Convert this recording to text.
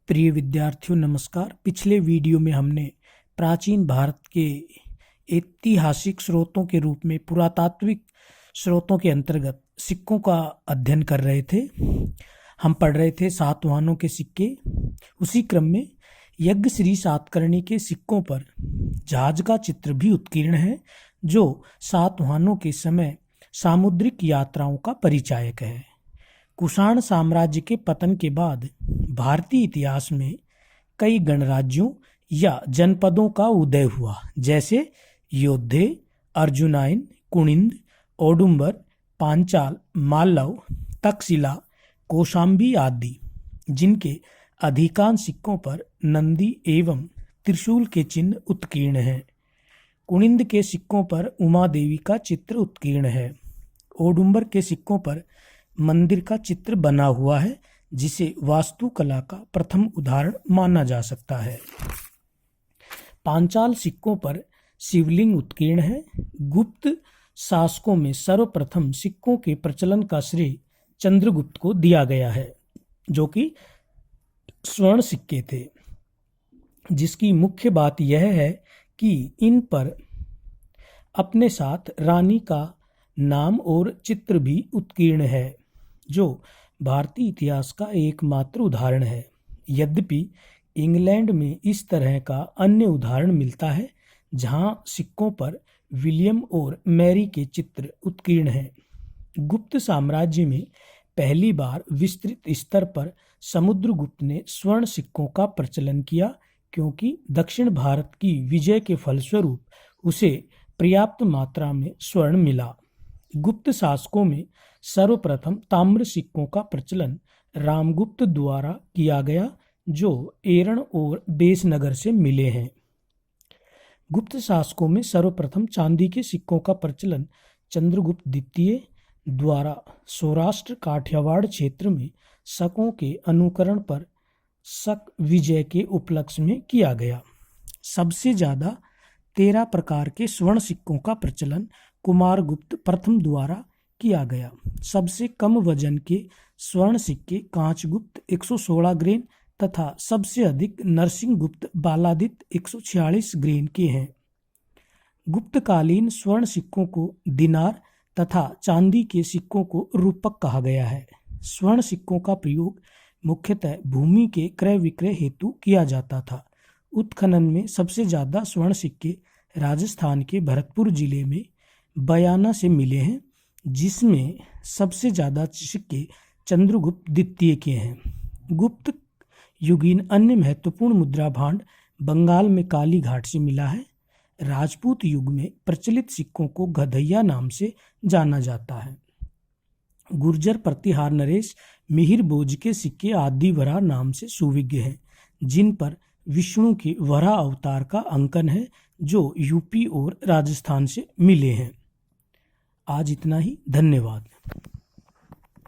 प्रिय विद्यार्थियों नमस्कार। पिछले वीडियो में हमने प्राचीन भारत के ऐतिहासिक स्रोतों के रूप में पुरातात्विक स्रोतों के अंतर्गत सिक्कों का अध्ययन कर रहे थे। हम पढ़ रहे थे सातवाहनों के सिक्के। उसी क्रम में यज्ञ श्री सातकर्णी के सिक्कों पर जहाज का चित्र भी उत्कीर्ण है, जो सातवाहनों के समय सामुद्रिक यात्राओं का परिचायक है। कुषाण साम्राज्य के पतन के बाद भारतीय इतिहास में कई गणराज्यों या जनपदों का उदय हुआ, जैसे योद्धे, अर्जुनायन, कुणिंद, औडुंबर, पांचाल, मालव, तक्षशिला, कौशांबी आदि, जिनके अधिकांश सिक्कों पर नंदी एवं त्रिशूल के चिन्ह उत्कीर्ण हैं। कुणिंद के सिक्कों पर उमा देवी का चित्र उत्कीर्ण है। औडुंबर के सिक्कों पर मंदिर का चित्र बना हुआ है, जिसे वास्तुकला का प्रथम उदाहरण माना जा सकता है। पांचाल सिक्कों पर शिवलिंग उत्कीर्ण है। गुप्त शासकों में सर्वप्रथम सिक्कों के प्रचलन का श्रेय चंद्रगुप्त को दिया गया है, जो कि स्वर्ण सिक्के थे, जिसकी मुख्य बात यह है कि इन पर अपने साथ रानी का नाम और चित्र भी उत्कीर्ण है, जो भारतीय इतिहास का एकमात्र उदाहरण है। यद्यपि इंग्लैंड में इस तरह का अन्य उदाहरण मिलता है, जहां सिक्कों पर विलियम और मैरी के चित्र उत्कीर्ण हैं। गुप्त साम्राज्य में पहली बार विस्तृत स्तर पर समुद्रगुप्त ने स्वर्ण सिक्कों का प्रचलन किया, क्योंकि दक्षिण भारत की विजय के फलस्वरूप उसे पर्याप्त मात्रा में स्वर्ण मिला। गुप्त शासकों में सर्वप्रथम ताम्र सिक्कों का प्रचलन रामगुप्त द्वारा किया गया, जो एरण और देसनगर से मिले हैं। गुप्त शासकों में सर्वप्रथम चांदी के सिक्कों का प्रचलन चंद्रगुप्त द्वितीय द्वारा सौराष्ट्र काठियावाड़ क्षेत्र में शकों के अनुकरण पर शक विजय के उपलक्ष्य में किया गया। सबसे ज्यादा 13 प्रकार के स्वर्ण सिक्कों का प्रचलन कुमारगुप्त प्रथम द्वारा किया गया। सबसे कम वजन के स्वर्ण सिक्के कांचगुप्त 116 ग्रेन तथा सबसे अधिक नरसिंहगुप्त बालादित्य 146 ग्रेन के हैं। गुप्तकालीन स्वर्ण सिक्कों को दिनार तथा चांदी के सिक्कों को रूपक कहा गया है। स्वर्ण सिक्कों का प्रयोग मुख्यतः भूमि के क्रय विक्रय हेतु किया जाता था। उत्खनन में सबसे ज्यादा स्वर्ण सिक्के राजस्थान के भरतपुर जिले में बयाना से मिले हैं, जिसमें सबसे ज्यादा सिक्के चंद्रगुप्त द्वितीय के हैं। गुप्त युगीन अन्य महत्वपूर्ण मुद्रा भांड बंगाल में काली घाट से मिला है। राजपूत युग में प्रचलित सिक्कों को गधैया नाम से जाना जाता है। गुर्जर प्रतिहार नरेश मिहिर बोझ के सिक्के आदि वराह नाम से सुविज्ञ हैं, जिन पर विष्णु के वराह अवतार का अंकन है, जो यूपी और राजस्थान से मिले हैं। आज इतना ही। धन्यवाद।